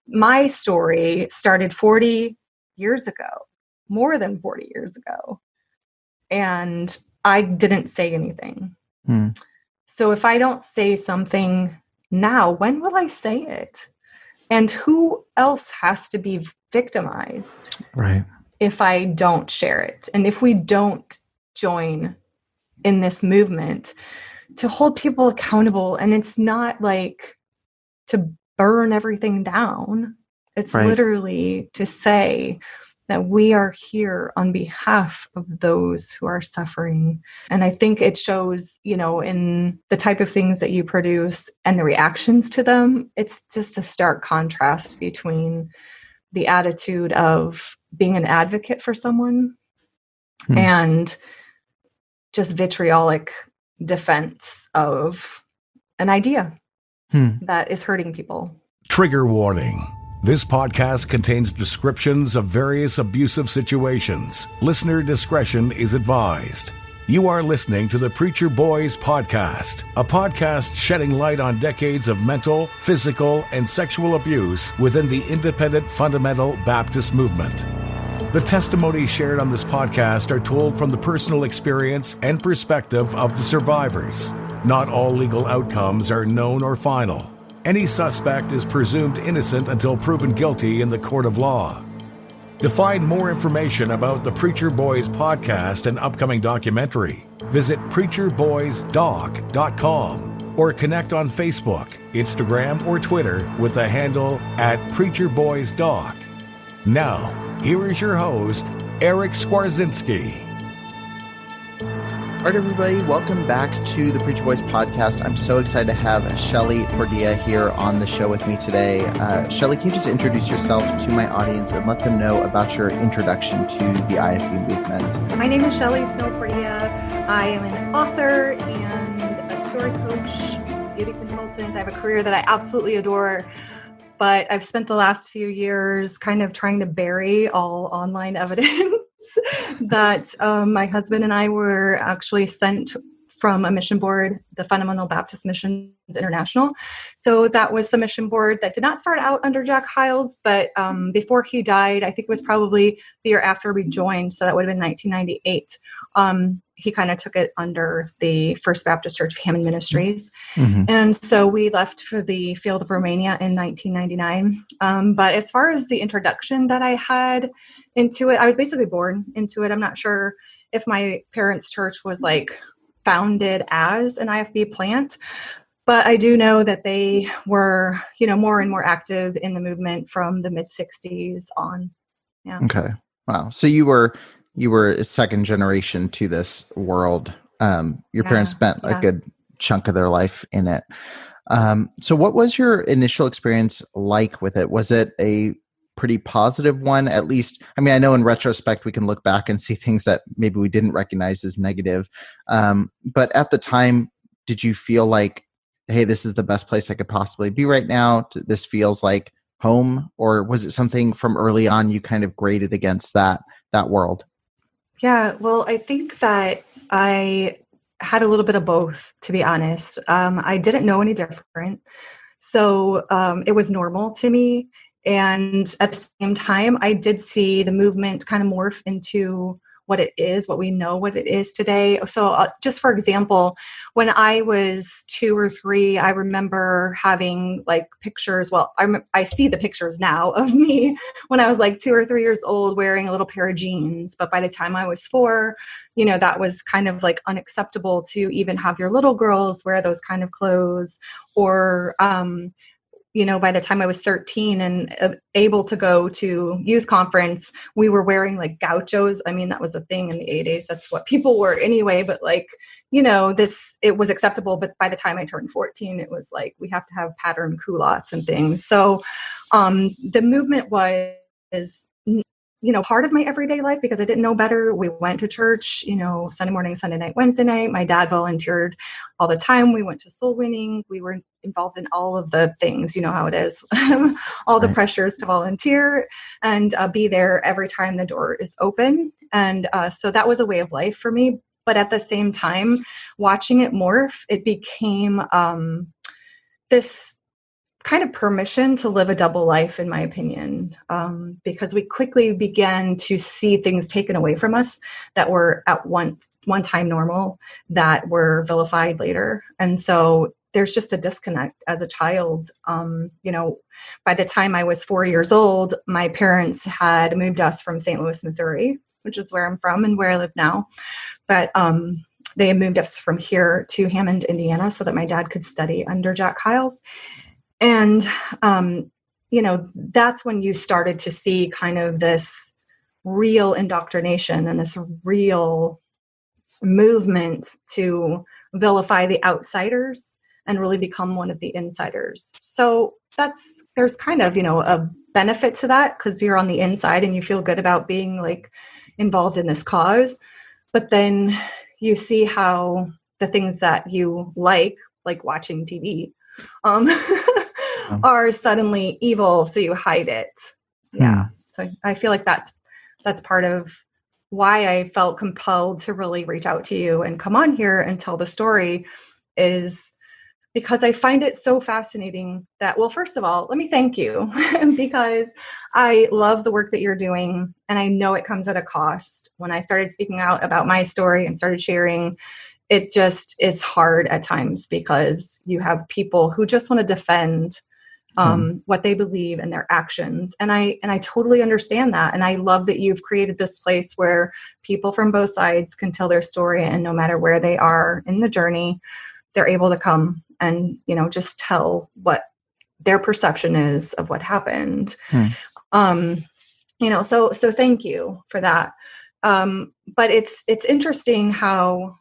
my story started 40 years ago, more than 40 years ago. And I didn't say anything. So if I don't say something now, when will I say it? And who else has to be victimized? Right. If I don't share it, and if we don't join in this movement to hold people accountable. And it's not like to burn everything down. It's literally to say that we are here on behalf of those who are suffering. And I think it shows, in the type of things that you produce and the reactions to them. It's just a stark contrast between the attitude of being an advocate for someone and just vitriolic defense of an idea that is hurting people. Trigger warning. This podcast contains descriptions of various abusive situations. Listener discretion is advised. You are listening to the Preacher Boys Podcast, a podcast shedding light on decades of mental, physical, and sexual abuse within the independent fundamental Baptist movement. The testimonies shared on this podcast are told from the personal experience and perspective of the survivors. Not all legal outcomes are known or final. Any suspect is presumed innocent until proven guilty in the court of law. To find more information about the Preacher Boys podcast and upcoming documentary, visit preacherboysdoc.com or connect on Facebook, Instagram, or Twitter with the handle @preacherboysdoc. Now, here is your host, Eric Skwarczynski. All right, everybody, welcome back to the Preacher Boys Podcast. I'm so excited to have Shelly Pordea here on the show with me today. Shelly, can you just introduce yourself to my audience and let them know about your introduction to the IFB movement? My name is Shelly Snow Pordea. I am an author and a story coach, beauty consultant. I have a career that I absolutely adore, but I've spent the last few years kind of trying to bury all online evidence that my husband and I were actually sent from a mission board, the Fundamental Baptist Missions International. So that was the mission board that did not start out under Jack Hyles, but before he died, I think it was probably the year after we joined, so that would have been 1998. He kind of took it under the First Baptist Church of Hammond Ministries. And so we left for the field of Romania in 1999. But as far as the introduction that I had into it, I was basically born into it. I'm not sure if my parents' church was like founded as an IFB plant, but I do know that they were, more and more active in the movement from the mid-60s on. Yeah. Okay. Wow. So you were a second generation to this world. Your parents spent a good chunk of their life in it. So what was your initial experience like with it? Was it a pretty positive one, at least? I mean, I know in retrospect, we can look back and see things that maybe we didn't recognize as negative. But at the time, did you feel like, hey, this is the best place I could possibly be right now? This feels like home? Or was it something from early on you kind of graded against that world? Yeah, well, I think that I had a little bit of both, to be honest. I didn't know any different. So it was normal to me. And at the same time, I did see the movement kind of morph into what it is, what we know what it is today. So just for example, when I was 2 or 3, I remember having like pictures. Well, I see the pictures now of me when I was like 2 or 3 years old wearing a little pair of jeans. But by the time I was 4, that was kind of like unacceptable to even have your little girls wear those kind of clothes. Or, by the time I was 13 and able to go to youth conference, we were wearing like gauchos. I mean, that was a thing in the 80s. That's what people wore anyway. But like, it was acceptable. But by the time I turned 14, it was like, we have to have patterned culottes and things. So the movement was, part of my everyday life because I didn't know better. We went to church, Sunday morning, Sunday night, Wednesday night. My dad volunteered all the time. We went to soul winning. We were involved in all of the things, how it is, all the pressures to volunteer and be there every time the door is open. And so that was a way of life for me. But at the same time, watching it morph, it became this kind of permission to live a double life, in my opinion, because we quickly began to see things taken away from us that were at one time normal, that were vilified later. And so there's just a disconnect as a child. By the time I was 4 years old, my parents had moved us from St. Louis, Missouri, which is where I'm from and where I live now. But they had moved us from here to Hammond, Indiana, so that my dad could study under Jack Hyles. And, that's when you started to see kind of this real indoctrination and this real movement to vilify the outsiders and really become one of the insiders. So there's kind of, a benefit to that, because you're on the inside and you feel good about being like involved in this cause. But then you see how the things that you like watching TV, are suddenly evil, so you hide it. Yeah. So I feel like that's part of why I felt compelled to really reach out to you and come on here and tell the story, is because I find it so fascinating that, well, first of all, let me thank you because I love the work that you're doing, and I know it comes at a cost. When I started speaking out about my story and started sharing, it just is hard at times, because you have people who just want to defend what they believe and their actions. And I totally understand that. And I love that you've created this place where people from both sides can tell their story, and no matter where they are in the journey, they're able to come and, just tell what their perception is of what happened. So thank you for that. But it's interesting how,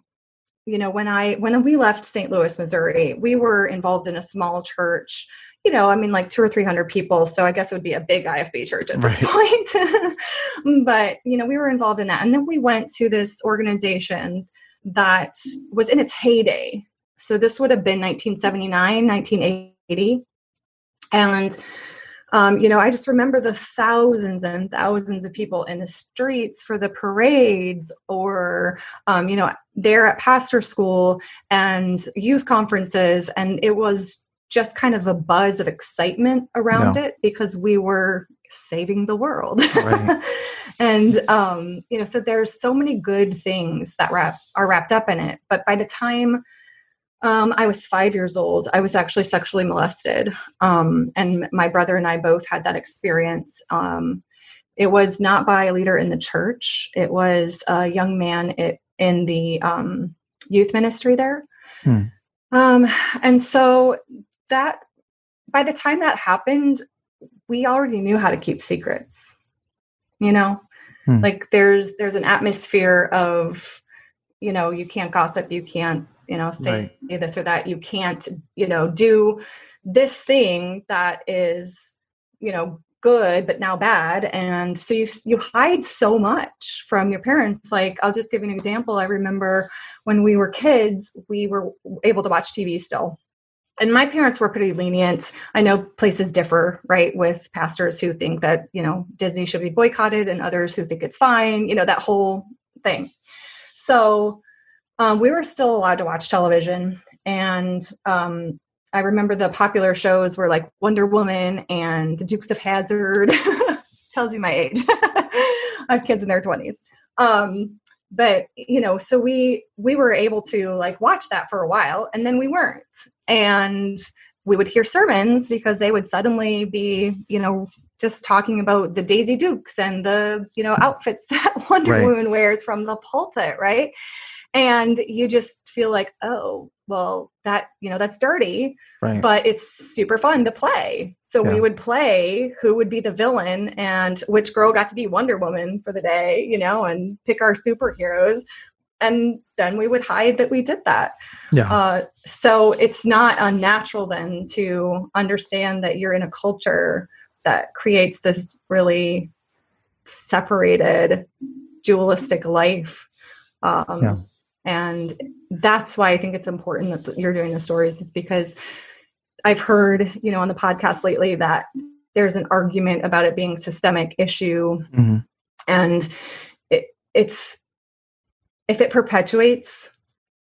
when we left St. Louis, Missouri, we were involved in a small church, like 200 or 300 people. So I guess it would be a big IFB church at this point. But, we were involved in that. And then we went to this organization that was in its heyday. So this would have been 1979, 1980. And, I just remember the thousands and thousands of people in the streets for the parades, or, there at pastor school and youth conferences. And it was just kind of a buzz of excitement around it, because we were saving the world. Right. And, so there's so many good things that are wrapped up in it. But by the time I was 5 years old, I was actually sexually molested. And my brother and I both had that experience. It was not by a leader in the church. It was a young man in the youth ministry there. And so that, by the time that happened, we already knew how to keep secrets. Like there's an atmosphere of, you can't gossip, you can't, say this or that. You can't, do this thing that is, good, but now bad. And so you hide so much from your parents. Like, I'll just give you an example. I remember when we were kids, we were able to watch TV still. And my parents were pretty lenient. I know places differ, right, with pastors who think that, Disney should be boycotted, and others who think it's fine, that whole thing. So we were still allowed to watch television. And I remember the popular shows were like Wonder Woman and the Dukes of Hazzard. Tells you my age. I have kids in their 20s. But, so we were able to watch that for a while, and then we weren't. And we would hear sermons because they would suddenly be, just talking about the Daisy Dukes and the, outfits that Wonder Woman wears from the pulpit. Right. And you just feel like, oh, well, that, that's dirty, but it's super fun to play. So we would play who would be the villain and which girl got to be Wonder Woman for the day, and pick our superheroes. And then we would hide that we did that. So it's not unnatural then to understand that you're in a culture that creates this really separated, dualistic life. And that's why I think it's important that you're doing the stories, is because I've heard, on the podcast lately that there's an argument about it being a systemic issue. And it's, if it perpetuates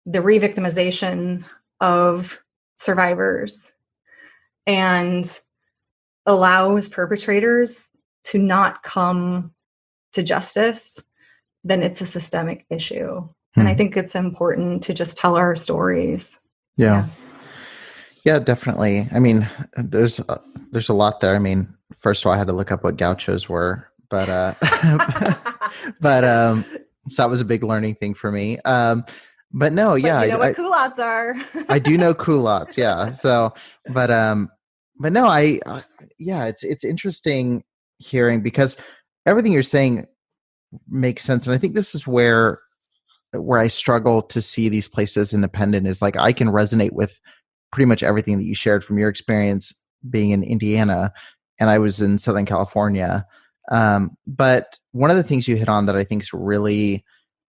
the re-victimization of survivors, and allows perpetrators to not come to justice, then it's a systemic issue. And I think it's important to just tell our stories. Yeah. Yeah, definitely. I mean, there's a lot there. I mean, first of all, I had to look up what gauchos were, but so that was a big learning thing for me. But no, yeah, but you know what culottes are. I do know culottes, yeah. So, but no, yeah, it's interesting hearing, because everything you're saying makes sense, and I think this is where I struggle to see these places independent, is like I can resonate with pretty much everything that you shared from your experience being in Indiana, and I was in Southern California. But one of the things you hit on that I think is really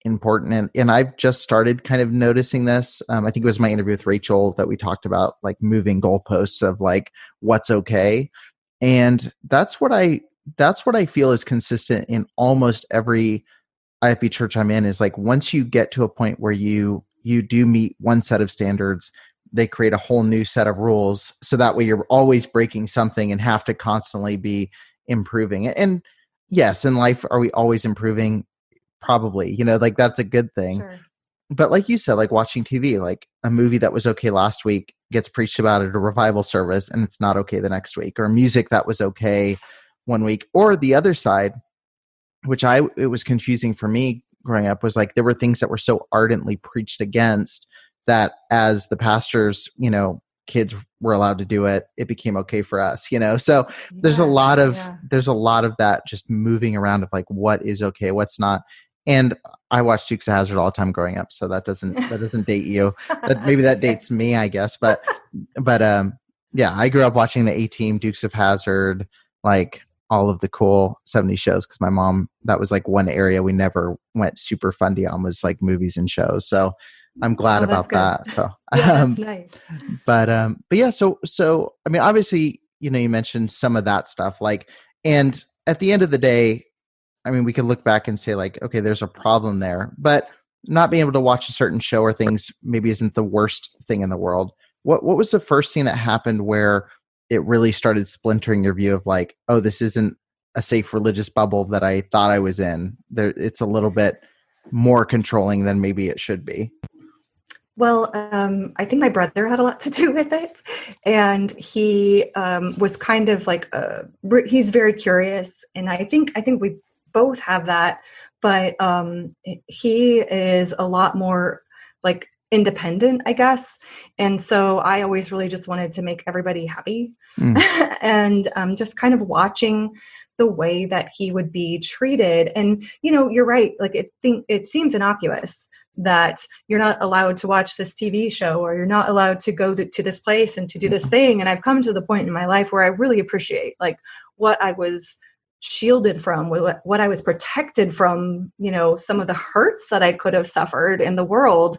important, and I've just started kind of noticing this. I think it was my interview with Rachel that we talked about, like moving goalposts of like what's okay, and that's what I feel is consistent in almost every IFB church I'm in, is like once you get to a point where you do meet one set of standards, they create a whole new set of rules. So that way you're always breaking something and have to constantly be improving. And yes, in life, are we always improving? Probably, like that's a good thing. Sure. But like you said, like watching TV, like a movie that was okay last week gets preached about at a revival service and it's not okay the next week, or music that was okay one week. Or the other side, which it was confusing for me growing up, was like there were things that were so ardently preached against that as the pastors, kids were allowed to do it, it became okay for us, so there's a lot of that just moving around of like what is okay, what's not. And I watched Dukes of Hazzard all the time growing up, so that doesn't date you. Maybe that dates me, I guess. But yeah, I grew up watching the A-Team, Dukes of Hazzard, like all of the cool 70s shows, because my mom, that was like one area we never went super fundy on, was like movies and shows. So I'm glad about that. So yeah, that's nice. But yeah, so I mean, obviously, you mentioned some of that stuff, like, and at the end of the day, I mean, we can look back and say like, okay, there's a problem there, but not being able to watch a certain show or things maybe isn't the worst thing in the world. What was the first thing that happened where it really started splintering your view of like, oh, this isn't a safe religious bubble that I thought I was in? It's a little bit more controlling than maybe it should be. Well, I think my brother had a lot to do with it, and he was kind of like he's very curious, and I think we both have that, but he is a lot more like independent, I guess, and so I always really just wanted to make everybody happy, and just kind of watching the way that he would be treated. And you're right, like it seems innocuous that you're not allowed to watch this TV show, or you're not allowed to go to this place and to do this thing. And I've come to the point in my life where I really appreciate like what I was shielded from, what I was protected from, some of the hurts that I could have suffered in the world.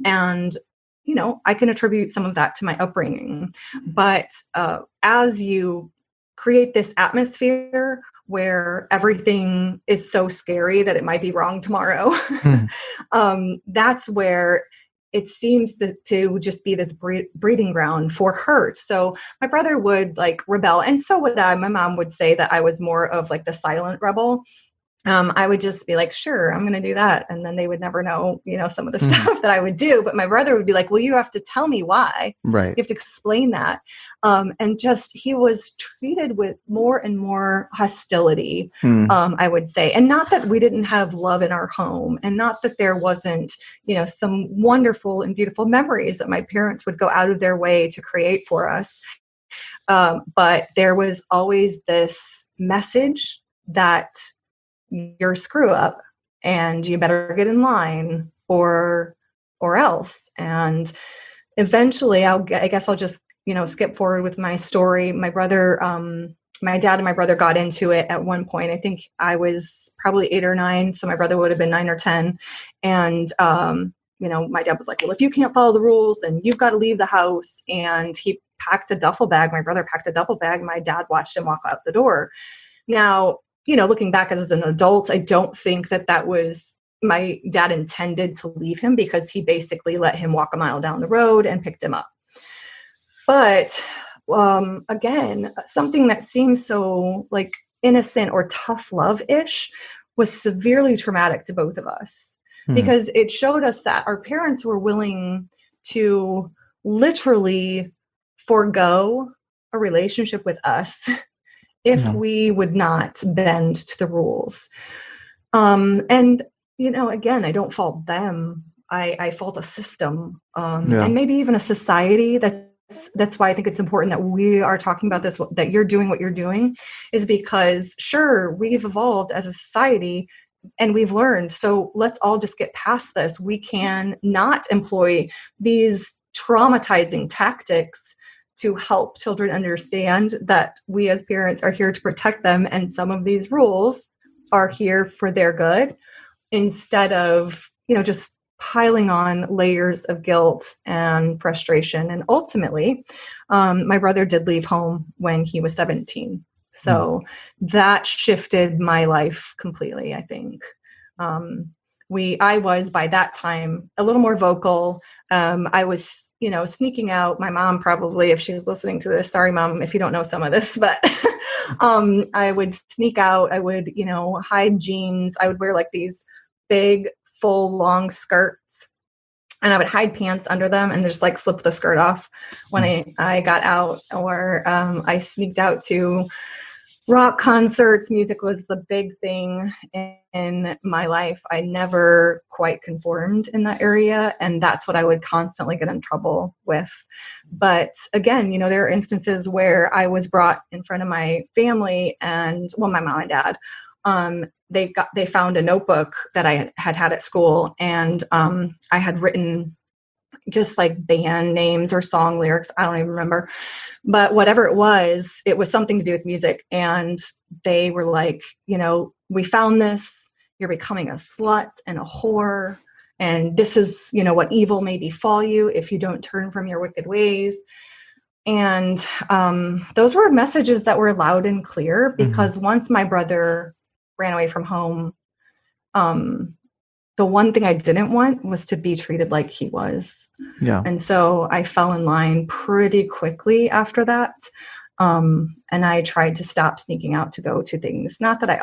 And, I can attribute some of that to my upbringing. But as you create this atmosphere where everything is so scary that it might be wrong tomorrow, that's where it seems to just be this breeding ground for hurt. So my brother would like rebel, and so would I. My mom would say that I was more of like the silent rebel. I would just be like, sure, I'm going to do that. And then they would never know, some of the stuff that I would do. But my brother would be like, well, you have to tell me why. Right. You have to explain that. And just, he was treated with more and more hostility, I would say. And not that we didn't have love in our home, and not that there wasn't, some wonderful and beautiful memories that my parents would go out of their way to create for us. But there was always this message that you're a screw up and you better get in line or else. And eventually I guess I'll just, skip forward with my story. My brother, my dad and my brother got into it at one point. I think I was probably 8 or 9. So my brother would have been 9 or 10. And, my dad was like, well, if you can't follow the rules, then you've got to leave the house. And he packed a duffel bag. My brother packed a duffel bag. My dad watched him walk out the door. Now, looking back as an adult, I don't think that was my dad intended to leave him, because he basically let him walk a mile down the road and picked him up. But again, something that seems so like innocent or tough love-ish was severely traumatic to both of us, because it showed us that our parents were willing to literally forego a relationship with us if we would not bend to the rules. And, again, I don't fault them. I fault a system, and maybe even a society. That's why I think it's important that we are talking about this, that you're doing what you're doing, is because sure, we've evolved as a society and we've learned. So let's all just get past this. We can not employ these traumatizing tactics to help children understand that we as parents are here to protect them. And some of these rules are here for their good, instead of, just piling on layers of guilt and frustration. And ultimately, my brother did leave home when he was 17. So that shifted my life completely, I think. I was, by that time, a little more vocal. I was, sneaking out. My mom probably, if she's listening to this, sorry, Mom, if you don't know some of this, but I would sneak out. I would, hide jeans. I would wear like these big, full, long skirts, and I would hide pants under them and just like slip the skirt off when I got out. Or I sneaked out to rock concerts. Music was the big thing in my life. I never quite conformed in that area, and that's what I would constantly get in trouble with. But again, there are instances where I was brought in front of my family, and my mom and dad, they found a notebook that I had at school, and I had written just like band names or song lyrics. I don't even remember, but whatever it was something to do with music. And they were like, we found this, you're becoming a slut and a whore. And this is, what evil may befall you if you don't turn from your wicked ways. And those were messages that were loud and clear, because once my brother ran away from home, the one thing I didn't want was to be treated like he was. Yeah. And so I fell in line pretty quickly after that. And I tried to stop sneaking out to go to things. Not that I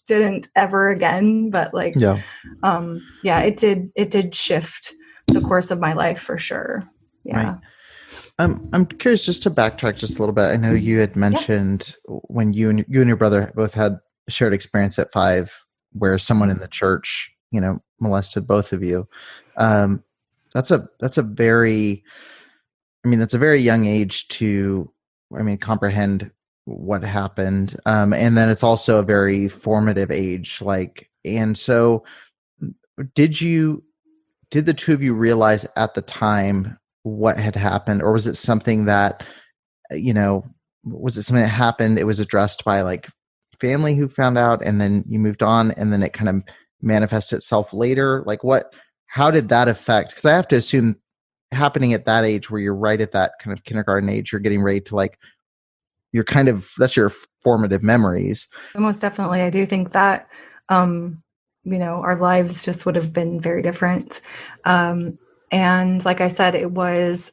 didn't ever again, but it did shift the course of my life for sure. Yeah. Right. I'm curious, just to backtrack just a little bit. I know you had mentioned when you and your brother both had shared experience at 5, where someone in the church, molested both of you. That's a very young age to, comprehend what happened. And then it's also a very formative age. And so did the two of you realize at the time what had happened, or was it something that, happened, it was addressed by family who found out, and then you moved on, and then it kind of manifests itself later? How did that affect? Because I have to assume happening at that age, where you're right at that kind of kindergarten age, you're getting ready to that's your formative memories. Most definitely. I do think that, our lives just would have been very different. And like I said, it was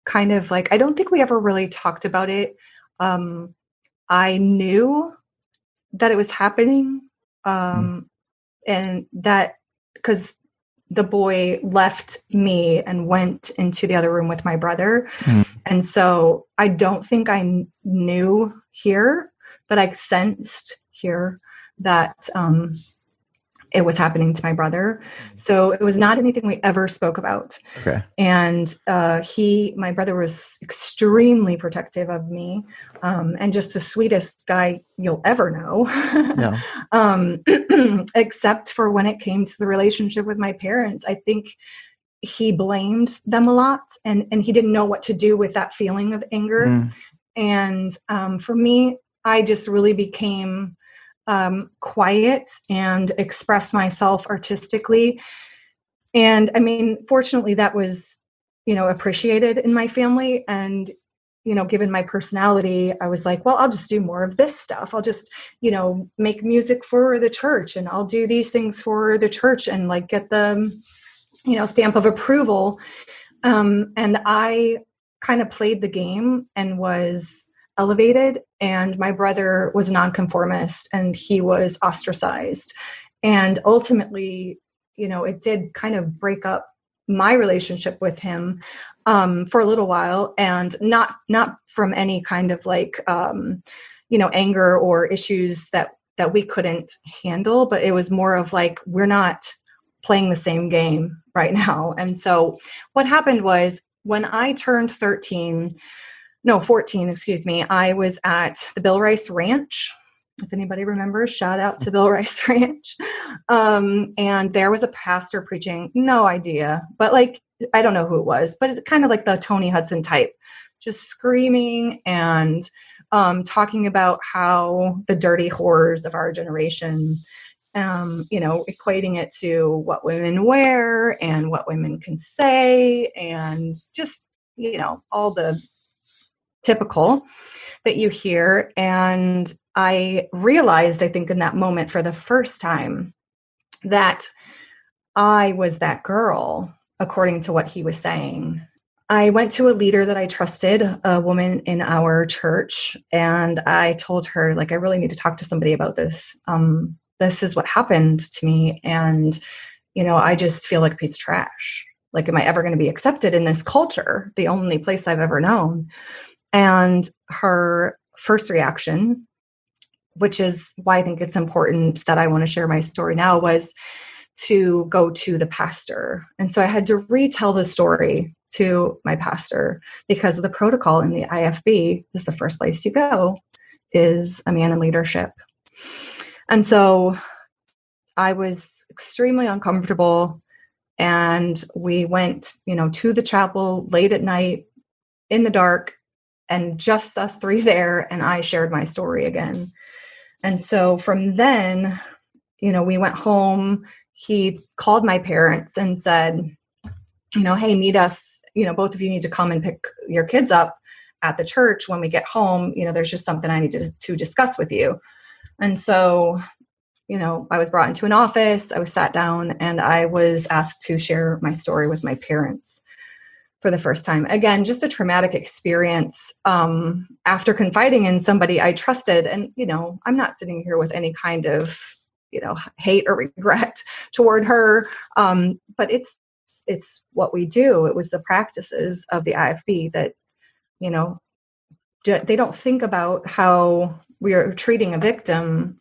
kind of I don't think we ever really talked about it. I knew that it was happening. And that, because the boy left me and went into the other room with my brother. And so I don't think I knew here, but I sensed here that it was happening to my brother. So it was not anything we ever spoke about. Okay. And my brother was extremely protective of me, and just the sweetest guy you'll ever know. Yeah. Except for when it came to the relationship with my parents. I think he blamed them a lot, and he didn't know what to do with that feeling of anger. And for me, I just really became quiet and expressed myself artistically. And fortunately that was, appreciated in my family. And, given my personality, I was like, well, I'll just do more of this stuff. I'll just, make music for the church, and I'll do these things for the church, and get the, stamp of approval. And I kind of played the game and was elevated, and my brother was a nonconformist and he was ostracized. And ultimately, it did kind of break up my relationship with him for a little while, and not from any kind of like anger or issues that we couldn't handle, but it was more of like, we're not playing the same game right now. And so what happened was, when I turned 14, I was at the Bill Rice Ranch. If anybody remembers, shout out to Bill Rice Ranch. And there was a pastor preaching, no idea, but like, I don't know who it was, but it's kind of like the Tony Hudson type, just screaming and talking about how the dirty horrors of our generation, equating it to what women wear and what women can say, and just, all the typical that you hear. And I realized, I think in that moment for the first time, that I was that girl, according to what he was saying. I went to a leader that I trusted, a woman in our church, and I told her, like, I really need to talk to somebody about this. This is what happened to me. And, I just feel like a piece of trash. Like, am I ever going to be accepted in this culture? The only place I've ever known. And her first reaction, which is why I think it's important that I want to share my story now, was to go to the pastor. And so I had to retell the story to my pastor, because of the protocol in the IFB is the first place you go is a man in leadership. And so I was extremely uncomfortable, and we went, to the chapel late at night in the dark, and just us three there, and I shared my story again. And so from then, we went home. He called my parents and said, hey, meet us, both of you need to come and pick your kids up at the church when we get home. There's just something I need to discuss with you. And so, I was brought into an office, I was sat down, and I was asked to share my story with my parents for the first time. Again, just a traumatic experience after confiding in somebody I trusted. And, I'm not sitting here with any kind of, hate or regret toward her. But it's what we do. It was the practices of the IFB that, they don't think about how we are treating a victim.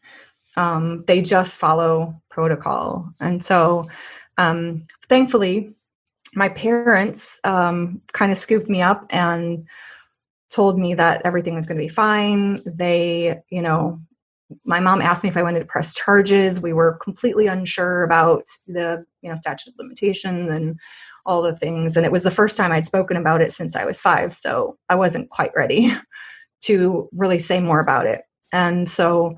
They just follow protocol. And so, thankfully, my parents kind of scooped me up and told me that everything was going to be fine. They, my mom asked me if I wanted to press charges. We were completely unsure about the, statute of limitations and all the things. And it was the first time I'd spoken about it since I was 5. So I wasn't quite ready to really say more about it. And so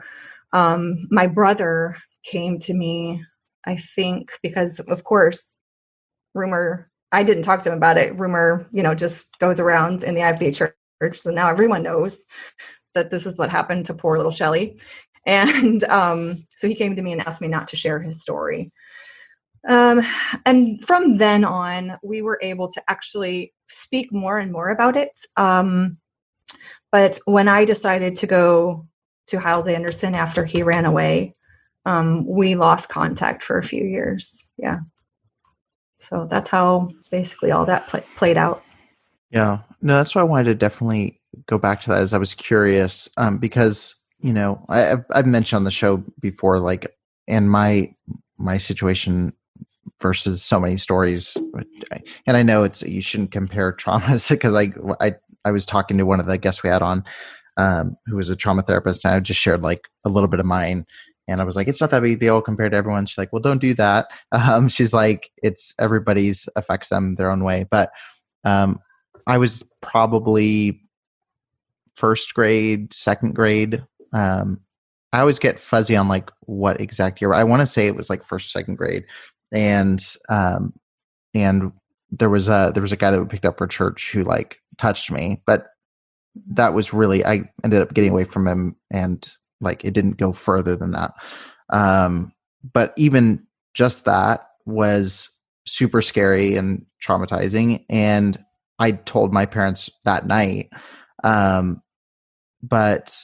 my brother came to me, I think, because of course, rumor, I didn't talk to him about it. Rumor, just goes around in the IFB church. So now everyone knows that this is what happened to poor little Shelly. And so he came to me and asked me not to share his story. And from then on, we were able to actually speak more and more about it. But when I decided to go to Hyles-Anderson after he ran away, we lost contact for a few years. Yeah. So that's how basically all that played out. Yeah. No, that's why I wanted to definitely go back to that, as I was curious, because, I've mentioned on the show before, like, in my situation versus so many stories, and I know you shouldn't compare traumas, because I was talking to one of the guests we had on, who was a trauma therapist, and I just shared like a little bit of mine. And I was like, it's not that big a deal compared to everyone. She's like, well, don't do that. She's like, it's everybody's affects them their own way. But I was probably first grade, second grade. I always get fuzzy on like what exact year. I want to say it was like first, second grade. And there was a guy that we picked up for church who like touched me, but that was really, I ended up getting away from him, and like it didn't go further than that. But even just that was super scary and traumatizing. And I told my parents that night. But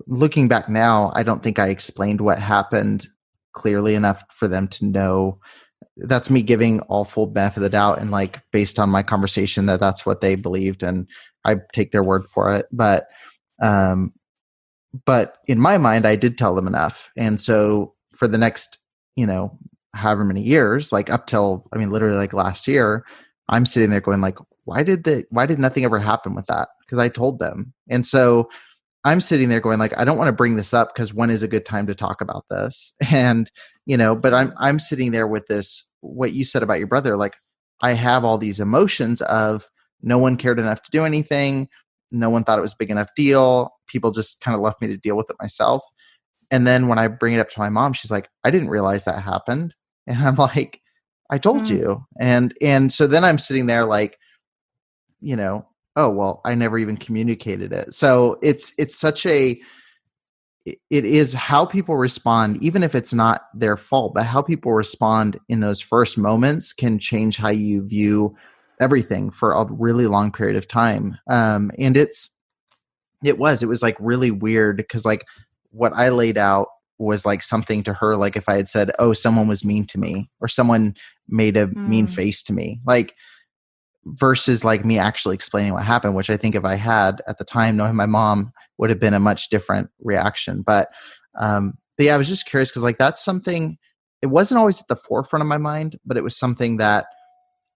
looking back now, I don't think I explained what happened clearly enough for them to know. That's me giving all full benefit of the doubt, and like based on my conversation that's what they believed, and I take their word for it. But in my mind, I did tell them enough. And so for the next, however many years, like up till, literally like last year, I'm sitting there going like, why did nothing ever happen with that? Because I told them. And so I'm sitting there going like, I don't want to bring this up because when is a good time to talk about this? And, but I'm sitting there with this, what you said about your brother, like I have all these emotions of no one cared enough to do anything. No one thought it was a big enough deal. People just kind of left me to deal with it myself. And then when I bring it up to my mom, she's like, I didn't realize that happened. And I'm like, I told you. And so then I'm sitting there like, oh, well, I never even communicated it. So it is how people respond, even if it's not their fault, but how people respond in those first moments can change how you view everything for a really long period of time. And it was like really weird because like what I laid out was like something to her, like if I had said, oh, someone was mean to me or someone made a mean face to me, like versus like me actually explaining what happened, which I think if I had at the time, knowing my mom, would have been a much different reaction. But yeah, I was just curious because like that's something, it wasn't always at the forefront of my mind, but it was something that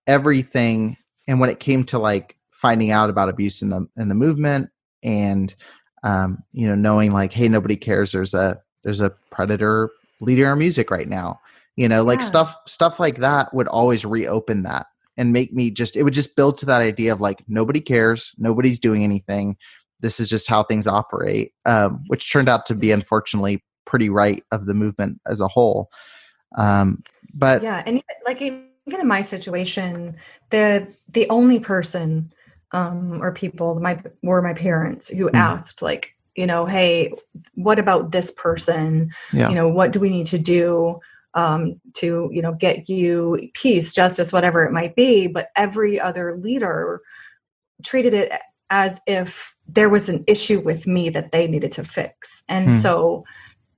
everything. And when it came to like finding out about abuse in the movement and, knowing like, hey, nobody cares. There's a predator leading our music right now, like stuff like that would always reopen that and make me it would just build to that idea of like, nobody cares. Nobody's doing anything. This is just how things operate, which turned out to be unfortunately pretty right of the movement as a whole. But yeah. And even in my situation, the only person or people were my parents who asked like, hey, what about this person? Yeah. What do we need to do to, get you peace, justice, whatever it might be. But every other leader treated it as if there was an issue with me that they needed to fix. And so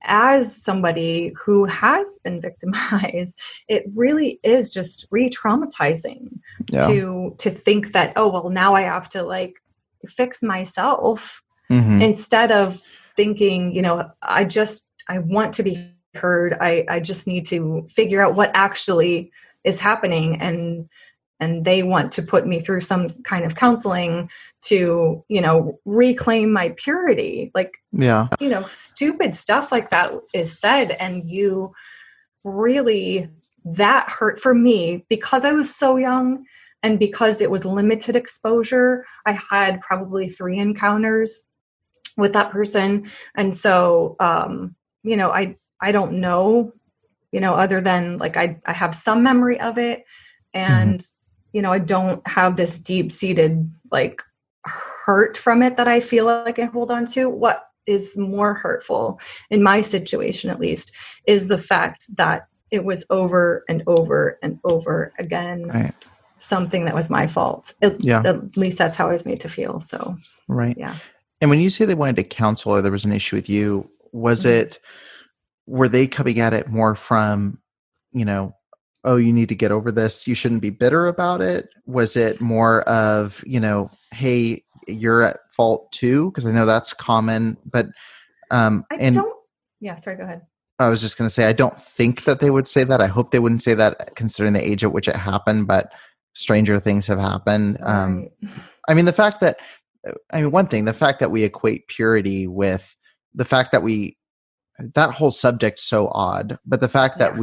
as somebody who has been victimized, it really is just re-traumatizing to think that, oh, well, now I have to like fix myself instead of thinking, I want to be heard. I just need to figure out what actually is happening. And they want to put me through some kind of counseling to, reclaim my purity. Like, stupid stuff like that is said. And you really, that hurt for me because I was so young and because it was limited exposure. I had probably 3 encounters with that person. And so, I don't know, other than like, I have some memory of it. And, I don't have this deep seated like hurt from it that I feel like I hold on to. What is more hurtful in my situation, at least, is the fact that it was over and over and over again, something that was my fault. At least that's how I was made to feel. So, yeah. And when you say they wanted to counsel or there was an issue with you, was were they coming at it more from, oh, you need to get over this, you shouldn't be bitter about it? Was it more of, hey, you're at fault too? Because I know that's common, but sorry, go ahead. I was just going to say, I don't think that they would say that. I hope they wouldn't say that considering the age at which it happened, but stranger things have happened. Right. The fact that we equate purity with the fact that that whole subject's so odd, but the fact that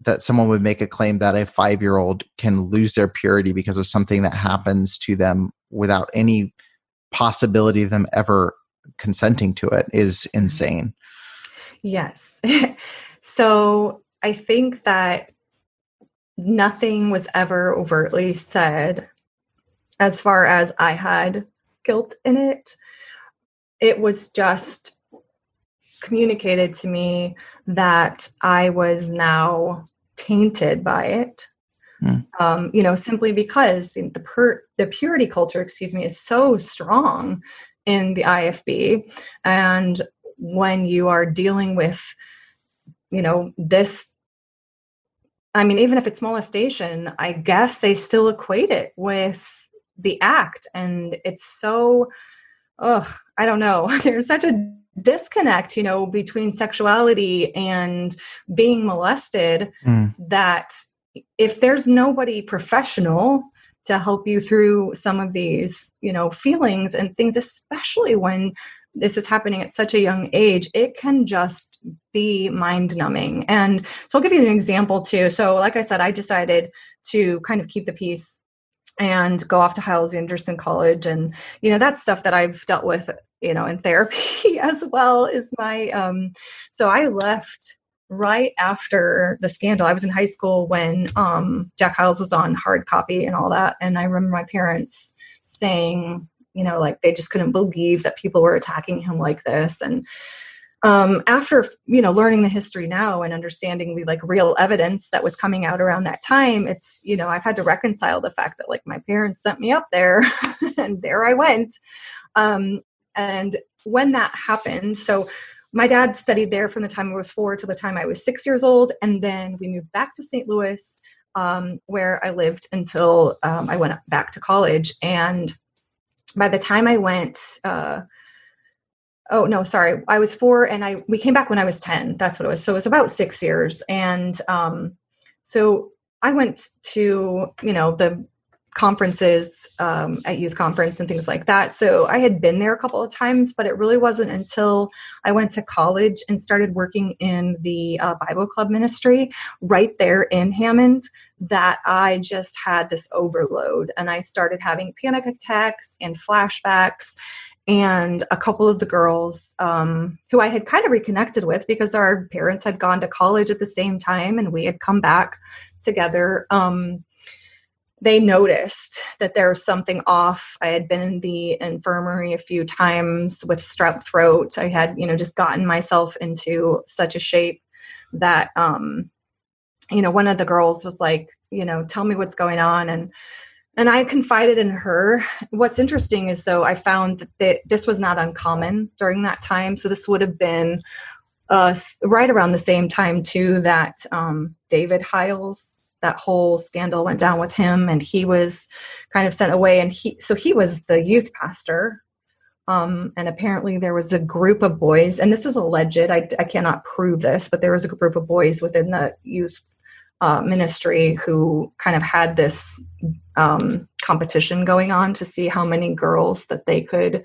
that someone would make a claim that a 5-year-old can lose their purity because of something that happens to them without any possibility of them ever consenting to it is insane. Yes. So I think that nothing was ever overtly said as far as I had guilt in it. It was just communicated to me that I was now tainted by it, Simply because the purity culture, is so strong in the IFB. And when you are dealing with, this, I mean, even if it's molestation, I guess they still equate it with the act. And it's so, I don't know. There's such a disconnect, between sexuality and being molested that if there's nobody professional to help you through some of these, feelings and things, especially when this is happening at such a young age, it can just be mind numbing. And so I'll give you an example too. So like I said, I decided to kind of keep the peace and go off to hyles-anderson college. And, that's stuff that I've dealt with, in therapy as well is my, so I left right after the scandal. I was in high school when Jack Hyles was on hard copy and all that. And I remember my parents saying, they just couldn't believe that people were attacking him like this. And after, learning the history now and understanding the real evidence that was coming out around that time, it's, I've had to reconcile the fact that my parents sent me up there and there I went. And when that happened, so my dad studied there from the time I was 4 to the time I was 6 years old. And then we moved back to St. Louis, where I lived until I went back to college. And by the time I went, I was 4 and we came back when I was 10. That's what it was. So it was about 6 years. And so I went to, the conferences at youth conference and things like that. So I had been there a couple of times, but it really wasn't until I went to college and started working in the Bible club ministry right there in Hammond that I just had this overload. And I started having panic attacks and flashbacks. And a couple of the girls who I had kind of reconnected with because our parents had gone to college at the same time and we had come back together, they noticed that there was something off. I had been in the infirmary a few times with strep throat. I had, just gotten myself into such a shape that, one of the girls was like, tell me what's going on. And I confided in her. What's interesting is, though, I found that this was not uncommon during that time. So this would have been right around the same time, too, that David Hyles, that whole scandal went down with him, and he was kind of sent away. And he was the youth pastor. And apparently there was a group of boys, and this is alleged. I cannot prove this, but there was a group of boys within the youth ministry who kind of had this competition going on to see how many girls that they could,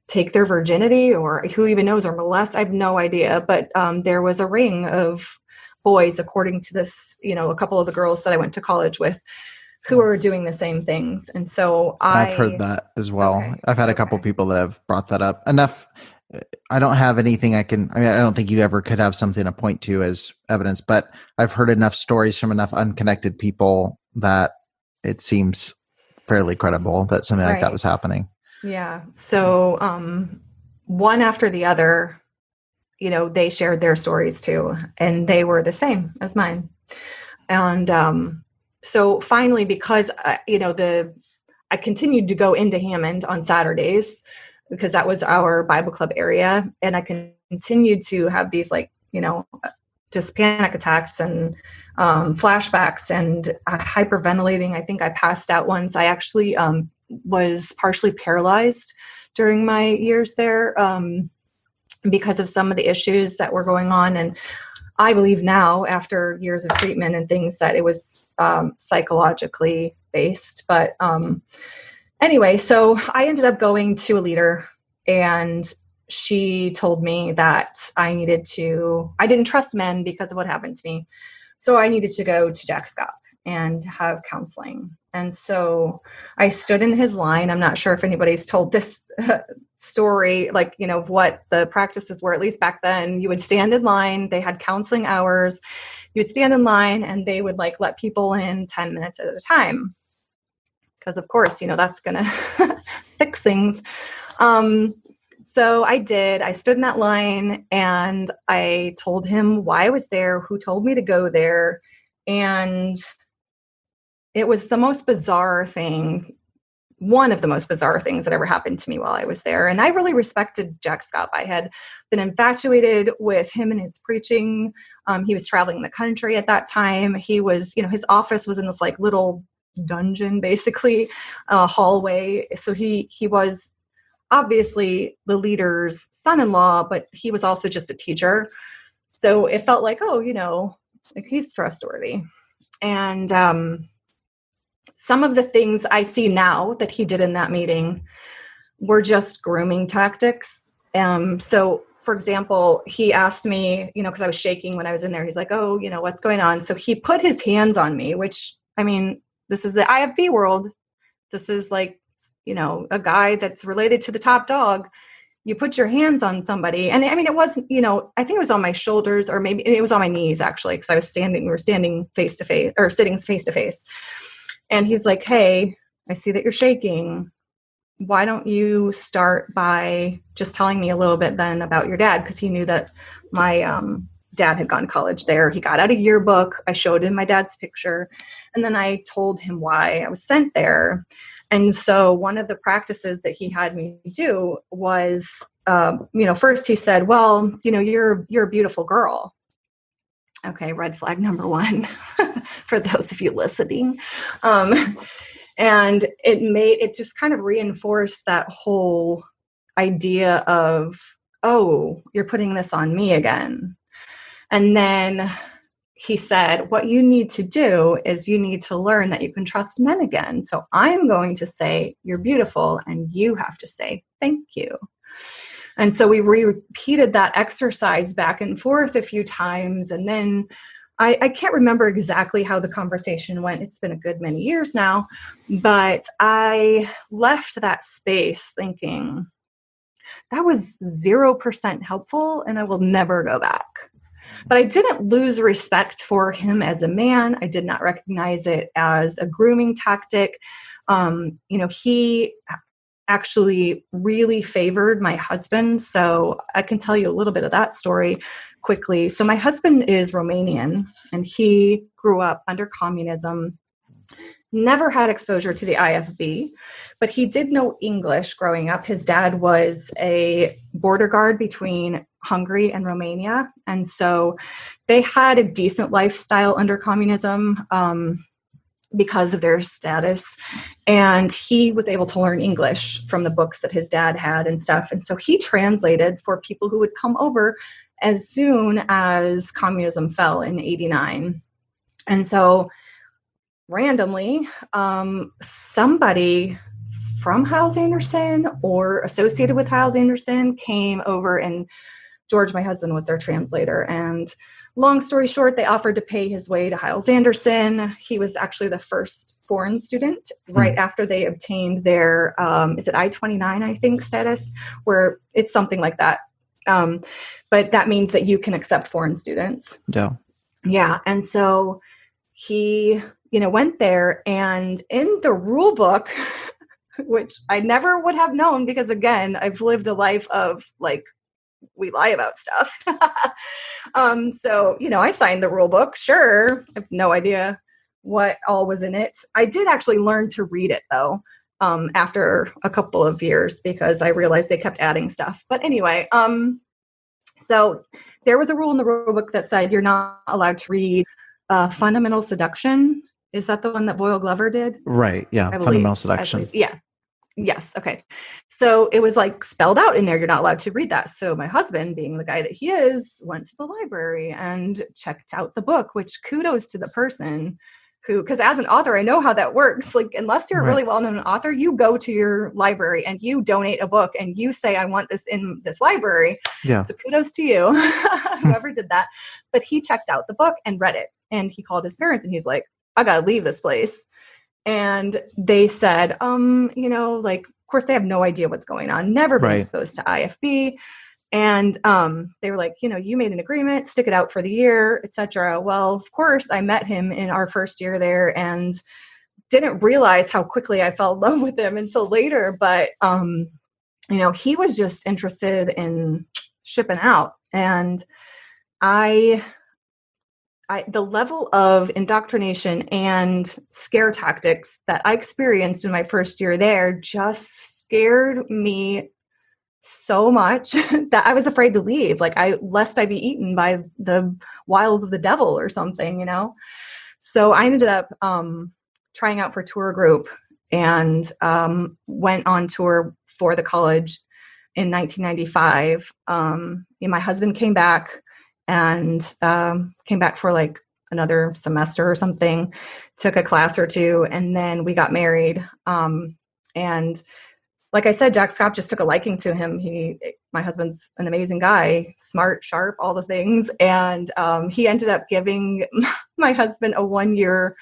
take their virginity, or who even knows, or molest. I have no idea. But there was a ring of boys, according to this, a couple of the girls that I went to college with, who are doing the same things. And so I've heard that as well. Okay. I've had a couple people that have brought that up. Enough. I don't have anything I don't think you ever could have something to point to as evidence, but I've heard enough stories from enough unconnected people that it seems fairly credible that something like that was happening. Yeah. So one after the other, they shared their stories too, and they were the same as mine. And so finally, because I continued to go into Hammond on Saturdays because that was our Bible club area, and I continued to have these just panic attacks and flashbacks and hyperventilating. I think I passed out once. I actually was partially paralyzed during my years there because of some of the issues that were going on. And I believe now, after years of treatment and things, that it was psychologically based. But anyway, so I ended up going to a leader, and she told me that I didn't trust men because of what happened to me. So I needed to go to Jack Scott and have counseling. And so I stood in his line. I'm not sure if anybody's told this story, of what the practices were, at least back then. You would stand in line. They had counseling hours. You would stand in line, and they would let people in 10 minutes at a time. Because of course, that's going to fix things. So I did. I stood in that line, and I told him why I was there, who told me to go there. And it was the most bizarre thing, one of the most bizarre things that ever happened to me while I was there. And I really respected Jack Scott. I had been infatuated with him and his preaching. He was traveling the country at that time. He was, his office was in this like little dungeon, basically, hallway. So he was obviously the leader's son-in-law, but he was also just a teacher. So it felt like, like he's trustworthy. And some of the things I see now that he did in that meeting were just grooming tactics. So, for example, he asked me, because I was shaking when I was in there, he's like, oh, what's going on? So he put his hands on me, which, this is the IFB world. This is like, a guy that's related to the top dog. You put your hands on somebody. And it wasn't, I think it was on my shoulders, or maybe it was on my knees, actually, because we were standing face to face, or sitting face to face. And he's like, hey, I see that you're shaking. Why don't you start by just telling me a little bit then about your dad? Because he knew that my dad had gone to college there. He got out a yearbook. I showed him my dad's picture. And then I told him why I was sent there. And so one of the practices that he had me do was, first he said, well, you're a beautiful girl. Okay, red flag number one for those of you listening. And it just kind of reinforced that whole idea of, oh, you're putting this on me again. And then he said, what you need to do is you need to learn that you can trust men again. So I'm going to say, you're beautiful, and you have to say, thank you. And so we repeated that exercise back and forth a few times. And then I can't remember exactly how the conversation went. It's been a good many years now. But I left that space thinking, that was 0% helpful, and I will never go back. But I didn't lose respect for him as a man. I did not recognize it as a grooming tactic. He actually really favored my husband. So I can tell you a little bit of that story quickly. So my husband is Romanian, and he grew up under communism, never had exposure to the IFB, but he did know English growing up. His dad was a border guard between Hungary and Romania. And so they had a decent lifestyle under communism, because of their status. And he was able to learn English from the books that his dad had and stuff. And so he translated for people who would come over as soon as communism fell in 1989. And so randomly, somebody from hyles-anderson or associated with hyles-anderson came over, and George, my husband, was their translator. And long story short, they offered to pay his way to hyles-anderson. He was actually the first foreign student right after they obtained their, is it I-29, I think, status, where it's something like that. But that means that you can accept foreign students. Yeah. Yeah. And so he, went there, and in the rule book, which I never would have known because, again, I've lived a life of like, we lie about stuff. So, I signed the rule book. Sure. I have no idea what all was in it. I did actually learn to read it, though, after a couple of years, because I realized they kept adding stuff. But anyway, so there was a rule in the rule book that said you're not allowed to read Fundamental Seduction. Is that the one that Boyle Glover did? Right. Yeah. Fundamental Seduction. Yeah. Yes. Okay. So it was like spelled out in there. You're not allowed to read that. So my husband, being the guy that he is, went to the library and checked out the book, which kudos to the person who, because as an author, I know how that works. Like, unless you're a really well-known author, you go to your library and you donate a book and you say, I want this in this library. Yeah. So kudos to you, whoever did that. But he checked out the book and read it. And he called his parents and he's like, I got to leave this place. And they said, of course they have no idea what's going on, never been exposed to IFB. And they were like, you made an agreement, stick it out for the year, etc. Well, of course, I met him in our first year there and didn't realize how quickly I fell in love with him until later. But, he was just interested in shipping out. And I the level of indoctrination and scare tactics that I experienced in my first year there just scared me so much that I was afraid to leave. Like lest I be eaten by the wiles of the devil or something, you know? So I ended up trying out for tour group and went on tour for the college in 1995. My husband came back and came back for like another semester or something, took a class or two, and then we got married. And like I said, Jack Scott just took a liking to him. My husband's an amazing guy, smart, sharp, all the things. And he ended up giving my husband a 1-year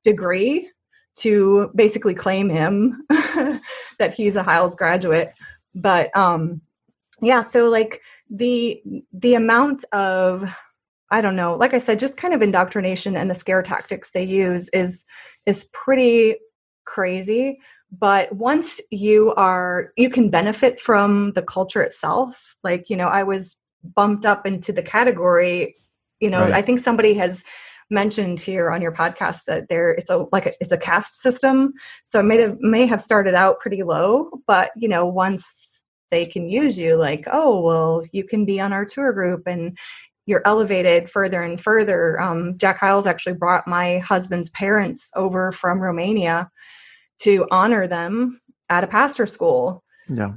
degree to basically claim him that he's a Hyles graduate. But so like the amount of, I don't know, like I said, just kind of indoctrination and the scare tactics they use is pretty crazy. But once you can benefit from the culture itself. Like, you know, I was bumped up into the category, you know, right. I think somebody has mentioned here on your podcast that it's a caste system. So it may have started out pretty low, but you know, once they can use you, like, oh, well, you can be on our tour group and you're elevated further and further. Jack Hyles actually brought my husband's parents over from Romania to honor them at a pastor school. Yeah.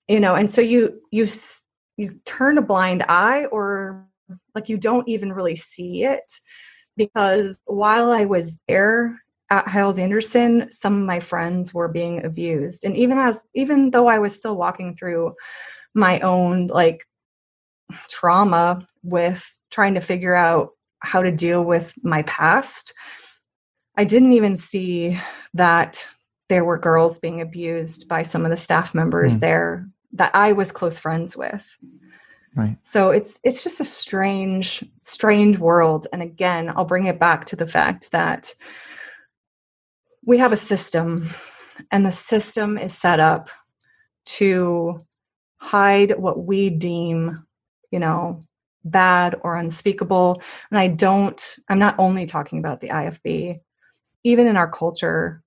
You know, and so you turn a blind eye, or like you don't even really see it, because while I was there at hyles-anderson, some of my friends were being abused. And even though I was still walking through my own like trauma with trying to figure out how to deal with my past, I didn't even see that there were girls being abused by some of the staff members there that I was close friends with. Right. So it's just a strange world. And again, I'll bring it back to the fact that we have a system, and the system is set up to hide what we deem, you know, bad or unspeakable. And I'm not only talking about the IFB, even in our culture,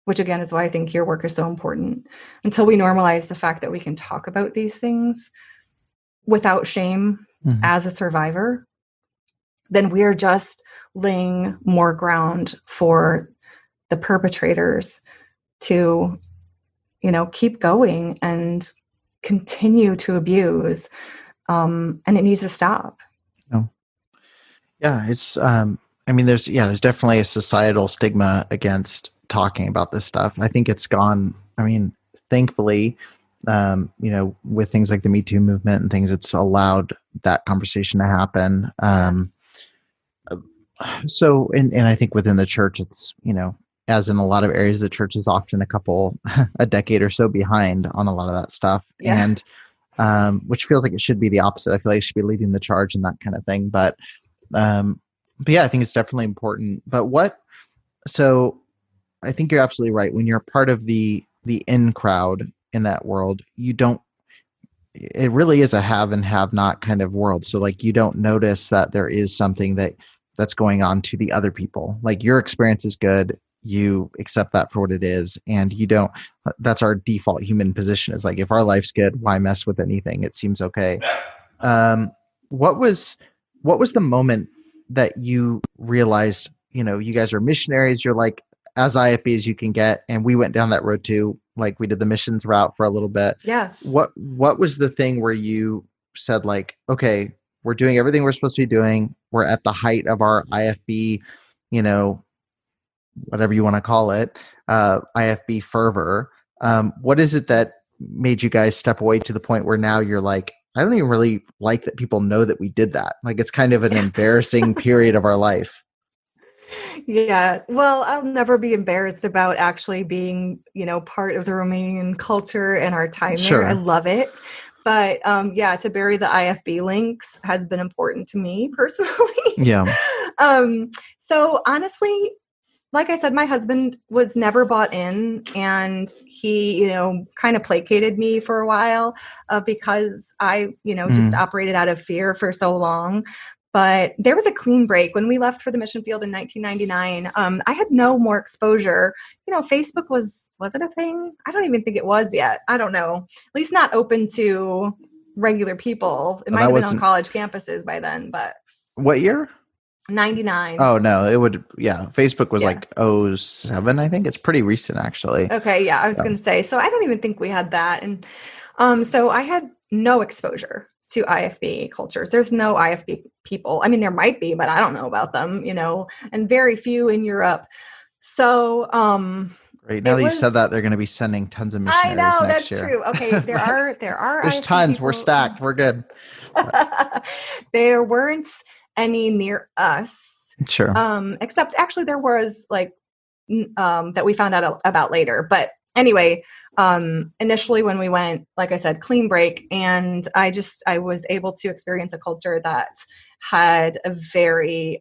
which again is why I think your work is so important. Until we normalize the fact that we can talk about these things without shame as a survivor, then we're just laying more ground for the perpetrators to, you know, keep going and continue to abuse. And it needs to stop. Oh. Yeah, it's, I mean, there's definitely a societal stigma against talking about this stuff. I think it's gone, I mean, thankfully, you know, with things like the Me Too movement and things, it's allowed that conversation to happen. So, and I think within the church, it's, you know, as in a lot of areas, the church is often a decade or so behind on a lot of that stuff. Yeah. And which feels like it should be the opposite. I feel like it should be leading the charge and that kind of thing. But yeah, I think it's definitely important. So I think you're absolutely right. When you're part of the in crowd in that world, it really is a have and have not kind of world. So like, you don't notice that there is something that's going on to the other people. Like, your experience is good. You accept that for what it is. And that's our default human position, is like, if our life's good, why mess with anything? It seems okay. What was the moment that you realized, you know, you guys are missionaries, you're like as IFB as you can get, and we went down that road too. Like, we did the missions route for a little bit. Yeah. What was the thing where you said, like, okay, we're doing everything we're supposed to be doing. We're at the height of our IFB, you know, whatever you want to call it, IFB fervor. What is it that made you guys step away to the point where now you're like, I don't even really like that people know that we did that. Like, it's kind of an embarrassing period of our life. Yeah. Well, I'll never be embarrassed about actually being, you know, part of the Romanian culture and our time there. I love it. But yeah, to bury the IFB links has been important to me personally. Yeah. So honestly, like I said, my husband was never bought in, and he, you know, kind of placated me for a while because I, you know, just operated out of fear for so long. But there was a clean break when we left for the mission field in 1999. I had no more exposure. Facebook was it a thing? I don't even think it was yet. I don't know. At least not open to regular people. It might have been on college campuses by then, but. What year? 99. Oh, no, it would. Yeah. Facebook was like 07, I think. It's pretty recent, actually. Okay. Yeah. I was going to say, so I don't even think we had that. And so I had no exposure to IFB cultures. There's no IFB people. I mean, there might be, but I don't know about them, and very few in Europe. So, Great. Now that you said that, they're going to be sending tons of missionaries next year. That's true. Okay. There are There's IFB tons. people. We're stacked. We're good. There weren't any near us. Sure. Except actually there was that we found out about later. But anyway, initially when we went, like I said, clean break, and I was able to experience a culture that had a very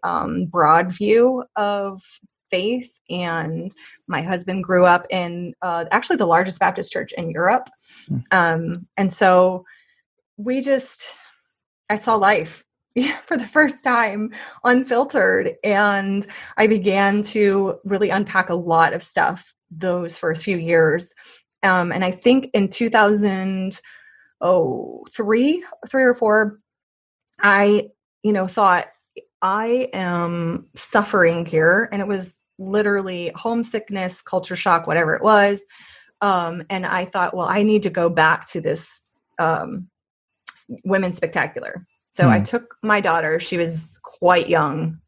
broad view of faith. And my husband grew up in actually the largest Baptist church in Europe. And so I saw life for the first time, unfiltered. And I began to really unpack a lot of stuff those first few years. And I think in 2003 or 4, I, thought I am suffering here. And it was literally homesickness, culture shock, whatever it was. And I thought, well, I need to go back to this Women's Spectacular. So I took my daughter. She was quite young,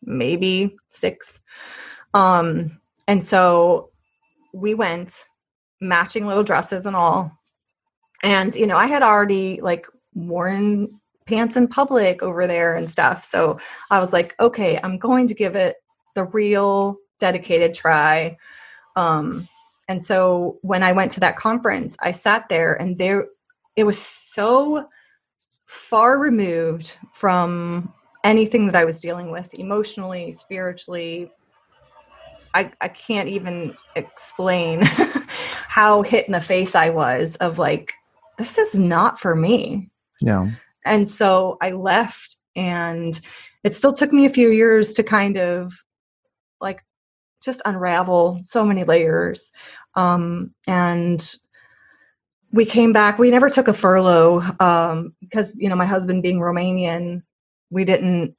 maybe 6. And so we went, matching little dresses and all. And, I had already worn pants in public over there and stuff. So I was like, okay, I'm going to give it the real dedicated try. And so when I went to that conference, I sat there, and it was so far removed from anything that I was dealing with emotionally, spiritually. I can't even explain how hit in the face I was of this is not for me. Yeah. And so I left, and it still took me a few years to kind of just unravel so many layers. And we came back. We never took a furlough because, my husband being Romanian, we didn't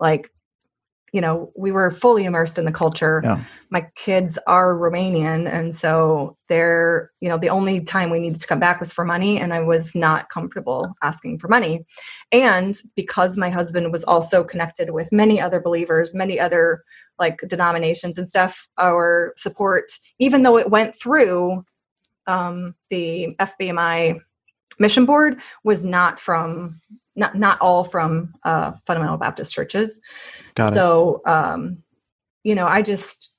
we were fully immersed in the culture. Yeah. My kids are Romanian. And so they're, the only time we needed to come back was for money. And I was not comfortable asking for money. And because my husband was also connected with many other believers, many other denominations and stuff, our support, even though it went through the FBMI mission board, was not all from fundamental Baptist churches. Got it. So, I just,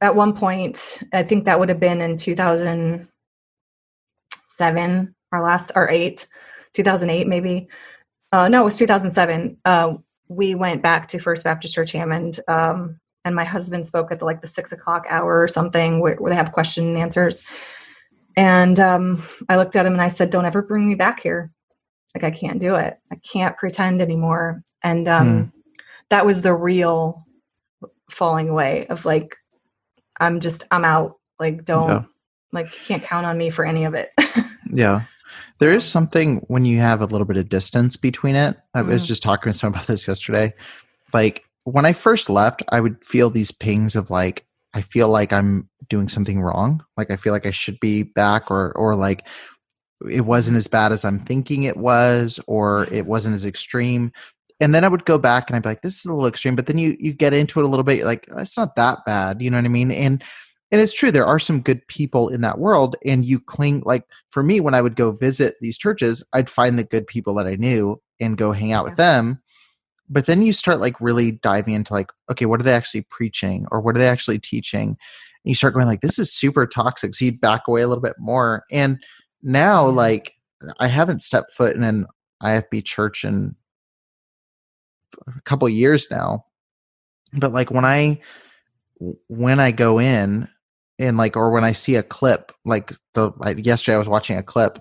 at one point, I think that would have been in 2007, 2008 maybe. No, it was 2007. We went back to First Baptist Church Hammond, and my husband spoke at the 6 o'clock hour or something where they have question and answers. And I looked at him and I said, "Don't ever bring me back here. I can't do it. I can't pretend anymore." And that was the real falling away of I'm out. You can't count on me for any of it. Yeah. There is something when you have a little bit of distance between it. I was just talking with someone about this yesterday. When I first left, I would feel these pings of I feel like I'm doing something wrong. I feel like I should be back or it wasn't as bad as I'm thinking it was, or it wasn't as extreme. And then I would go back and I'd be like, this is a little extreme. But then you get into it a little bit. You're like, it's not that bad. You know what I mean? And it's true. There are some good people in that world, and you cling. For me, when I would go visit these churches, I'd find the good people that I knew and go hang out with them. But then you start really diving into okay, what are they actually preaching, or what are they actually teaching? And you start going this is super toxic. So you'd back away a little bit more. And now, I haven't stepped foot in an IFB church in a couple of years now. But when I go in and or when I see a clip, yesterday I was watching a clip,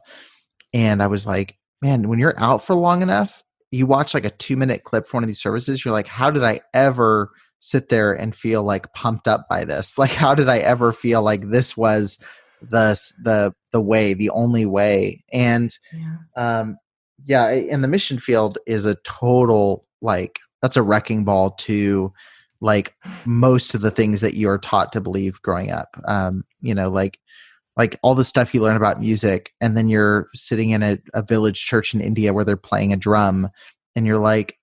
and I was like, man, when you're out for long enough, you watch like a 2-minute clip from one of these services, you're like, how did I ever sit there and feel like pumped up by this? Like, how did I ever feel like this was the way, the only way? And and the mission field is a total, like, that's a wrecking ball to like most of the things that you're taught to believe growing up. Like all the stuff you learn about music, and then you're sitting in a village church in India where they're playing a drum, and you're like,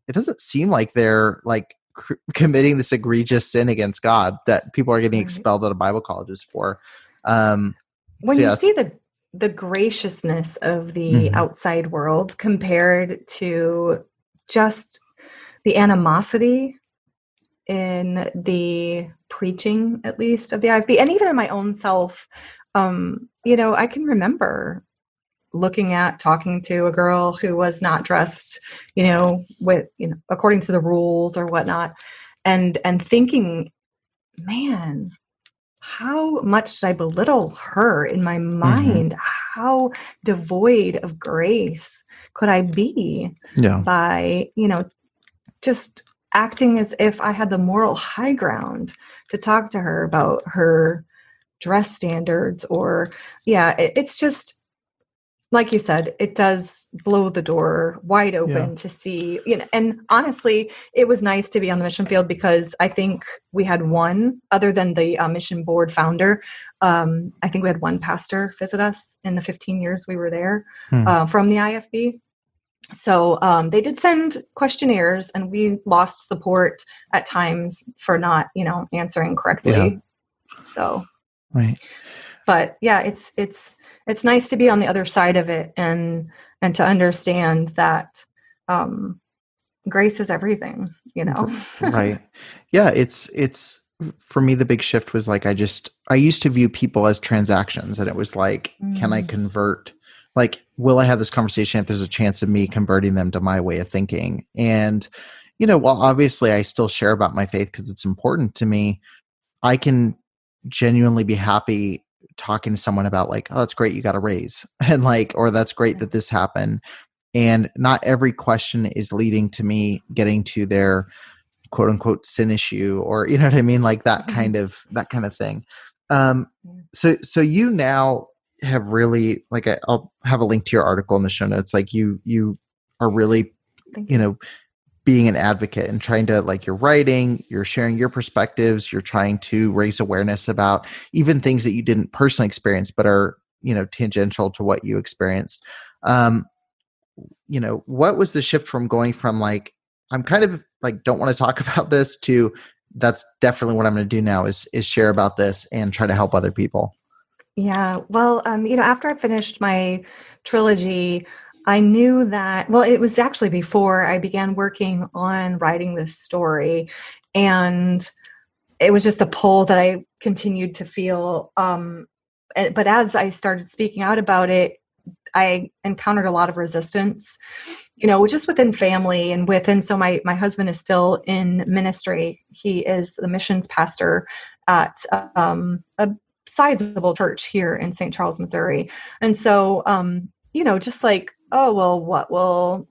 it doesn't seem like they're like committing this egregious sin against God that people are getting expelled out of Bible colleges for. When you see the graciousness of the outside world compared to just the animosity in the preaching, at least, of the IFB, and even in my own self, I can remember talking to a girl who was not dressed, with, according to the rules or whatnot, and thinking, man, how much did I belittle her in my mind? How devoid of grace could I be by, just acting as if I had the moral high ground to talk to her about her dress standards, or it's just, like you said, it does blow the door wide open to see, and honestly, it was nice to be on the mission field because I think we had one, other than the mission board founder, I think we had one pastor visit us in the 15 years we were there from the IFB. So they did send questionnaires, and we lost support at times for not, answering correctly. Yeah. So, right. But it's nice to be on the other side of it and to understand that grace is everything, Right. Yeah. It's for me, the big shift was like, I used to view people as transactions, and it was like, can I convert? Like, will I have this conversation if there's a chance of me converting them to my way of thinking? And, while obviously I still share about my faith because it's important to me, I can genuinely be happy talking to someone about like, oh, that's great, you got a raise, and like, or that's great that this happened. And not every question is leading to me getting to their quote unquote sin issue, or, you know what I mean? Like that kind of thing. So you now have really, like, I'll have a link to your article in the show notes. Like you are really, being an advocate and trying to, like, you're writing, you're sharing your perspectives, you're trying to raise awareness about even things that you didn't personally experience, but are, tangential to what you experienced. What was the shift from going from like, I'm kind of like, don't want to talk about this, to that's definitely what I'm going to do now is share about this and try to help other people? Yeah. Well, after I finished my trilogy, I knew that, well, it was actually before I began working on writing this story, and it was just a pull that I continued to feel. But as I started speaking out about it, I encountered a lot of resistance, just within family and within. So my husband is still in ministry. He is the missions pastor at a sizable church here in St. Charles, Missouri. And so, just like, oh, well, what will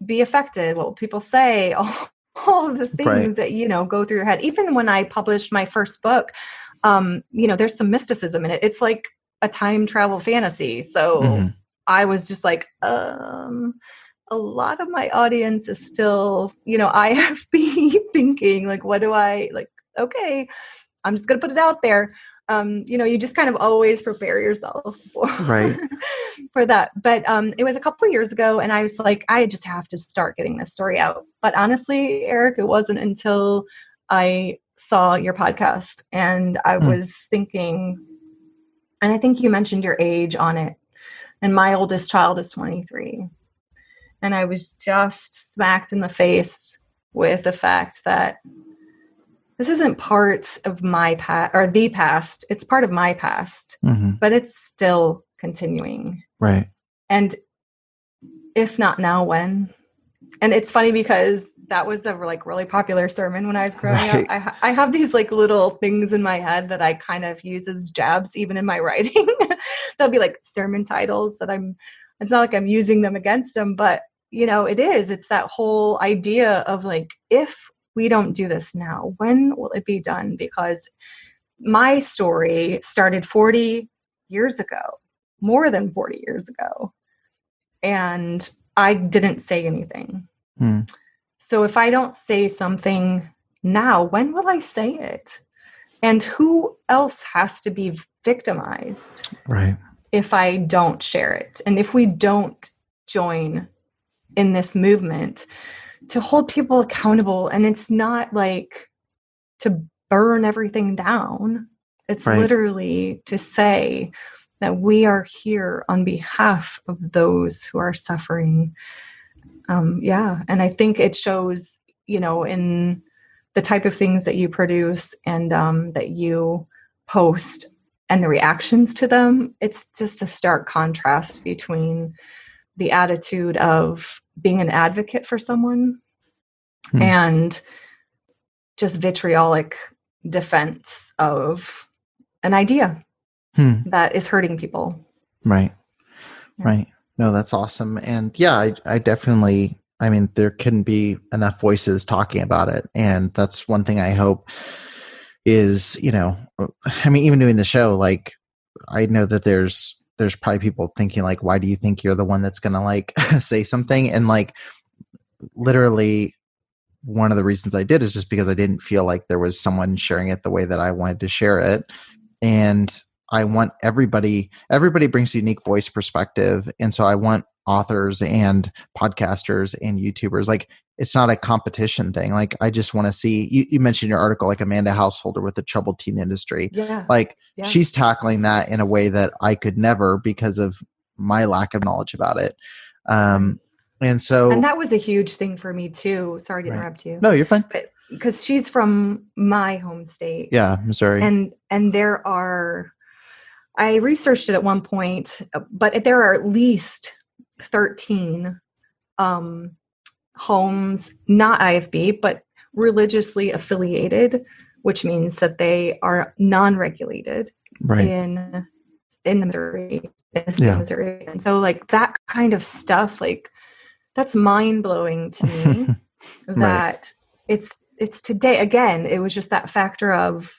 be affected? What will people say? All of the things that, go through your head. Even when I published my first book, there's some mysticism in it. It's like a time travel fantasy. So I was just like, a lot of my audience is still, IFB thinking, like, what do I, like, okay, I'm just going to put it out there. You just kind of always prepare yourself for that. But it was a couple of years ago, and I was like, I just have to start getting this story out. But honestly, Eric, it wasn't until I saw your podcast and I was thinking, and I think you mentioned your age on it, and my oldest child is 23. And I was just smacked in the face with the fact that this isn't part of my past or the past. It's part of my past, but it's still continuing. Right. And if not now, when? And it's funny because that was a really popular sermon when I was growing up. I have these like little things in my head that I kind of use as jabs, even in my writing. They'll be like sermon titles that it's not like I'm using them against them, but it's that whole idea of like, if we don't do this now, when will it be done? Because my story started 40 years ago, more than 40 years ago. And I didn't say anything. So if I don't say something now, when will I say it? And who else has to be victimized? Right. If I don't share it, and if we don't join in this movement to hold people accountable. And it's not like to burn everything down. It's literally to say that we are here on behalf of those who are suffering. And I think it shows, in the type of things that you produce and that you post and the reactions to them. It's just a stark contrast between the attitude of being an advocate for someone and just vitriolic defense of an idea that is hurting people. Right. Yeah. Right. No, that's awesome. And yeah, I definitely, there couldn't be enough voices talking about it. And that's one thing I hope is, even doing the show, like, I know that there's probably people thinking like, why do you think you're the one that's going to like say something? And like, literally one of the reasons I did is just because I didn't feel like there was someone sharing it the way that I wanted to share it. And I want everybody brings a unique voice perspective. And so I want authors and podcasters and YouTubers, like, it's not a competition thing. Like, I just want to see, you mentioned your article, like Amanda Householder with the troubled teen industry. Yeah. Like she's tackling that in a way that I could never because of my lack of knowledge about it. And that was a huge thing for me too. Sorry to interrupt you. No, you're fine. But because she's from my home state. Yeah, Missouri. And there are, I researched it at one point, but there are at least 13 homes, not IFB, but religiously affiliated, which means that they are non-regulated in Missouri. Missouri. And so like that kind of stuff, like that's mind-blowing to me that it's today. Again, it was just that factor of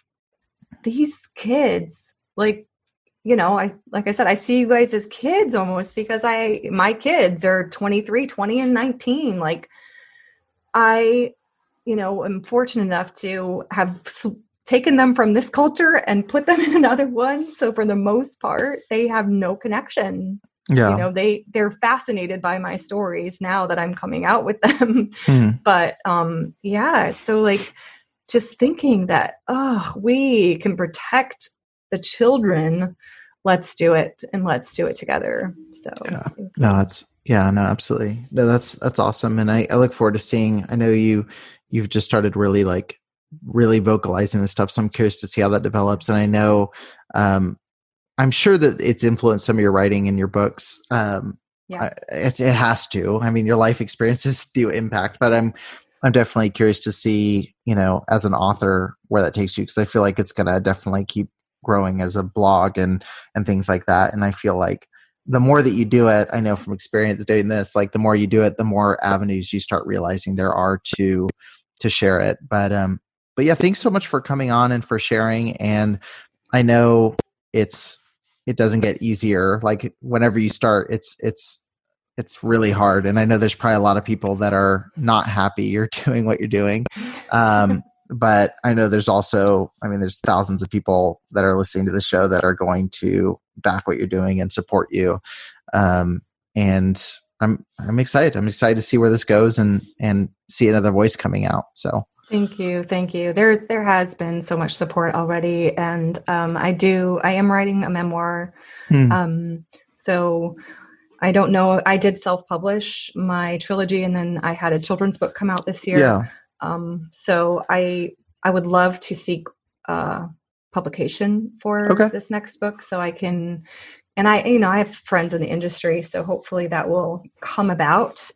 these kids, like, like I said, I see you guys as kids almost because my kids are 23, 20, and 19. Like I, am fortunate enough to have taken them from this culture and put them in another one. So for the most part, they have no connection. Yeah. They're fascinated by my stories now that I'm coming out with them. But so like just thinking that, we can protect the children, let's do it, and let's do it together. So absolutely. No, that's awesome. And I look forward to seeing, I know you've just started really vocalizing this stuff. So I'm curious to see how that develops. And I know, I'm sure that it's influenced some of your writing in your books. It has to. Your life experiences do impact, but I'm definitely curious to see, as an author, where that takes you, because I feel like it's going to definitely keep growing as a blog and things like that. And I feel like the more that you do it, I know from experience doing this, like the more you do it, the more avenues you start realizing there are to share it. But yeah, thanks so much for coming on and for sharing. And I know it doesn't get easier. Like whenever you start, it's really hard. And I know there's probably a lot of people that are not happy you're doing what you're doing. But I know there's also, there's thousands of people that are listening to the show that are going to back what you're doing and support you. And I'm excited. I'm excited to see where this goes and see another voice coming out. So Thank you. There has been so much support already. And I am writing a memoir. So I don't know. I did self-publish my trilogy, and then I had a children's book come out this year. Yeah. So I would love to seek publication for this next book, so I can. And I have friends in the industry, so hopefully that will come about.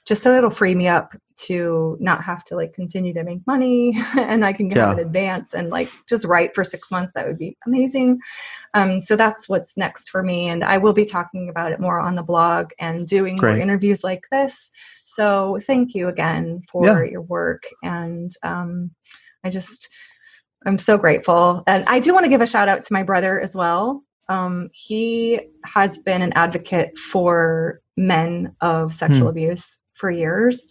Just so it'll free me up to not have to like continue to make money and I can have an advance and like just write for 6 months. That would be amazing. So that's what's next for me. And I will be talking about it more on the blog and doing more interviews like this. So thank you again for your work. And I'm so grateful. And I do want to give a shout out to my brother as well. He has been an advocate for men of sexual abuse for years.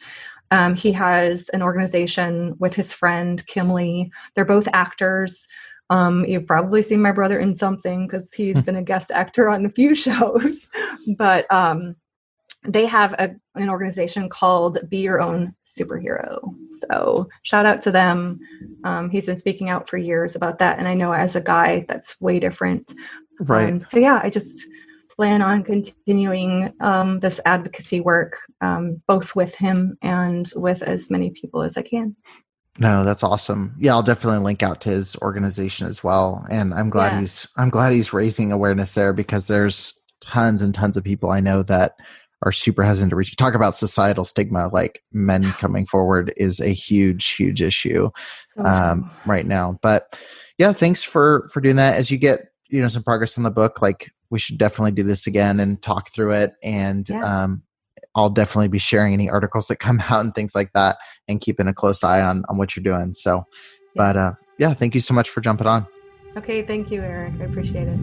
He has an organization with his friend, Kim Lee. They're both actors. You've probably seen my brother in something because he's been a guest actor on a few shows. But they have an organization called Be Your Own Superhero. So shout out to them. He's been speaking out for years about that. And I know as a guy, that's way different. Right. So yeah, I just plan on continuing this advocacy work, both with him and with as many people as I can. No, that's awesome. Yeah, I'll definitely link out to his organization as well. And I'm glad he's raising awareness there, because there's tons and tons of people I know that are super hesitant to reach. Talk about societal stigma, like men coming forward is a huge, huge issue right now. But yeah, thanks for doing that. As you get, some progress on the book, like we should definitely do this again and talk through it. And I'll definitely be sharing any articles that come out and things like that, and keeping a close eye on what you're doing. So, but thank you so much for jumping on. Okay. Thank you, Eric. I appreciate it.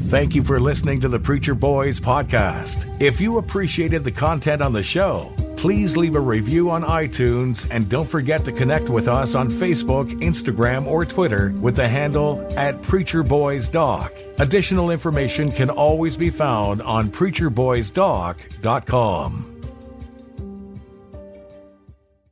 Thank you for listening to the Preacher Boys podcast. If you appreciated the content on the show, please leave a review on iTunes, and don't forget to connect with us on Facebook, Instagram, or Twitter with the handle @PreacherBoysDoc. Additional information can always be found on PreacherBoysDoc.com.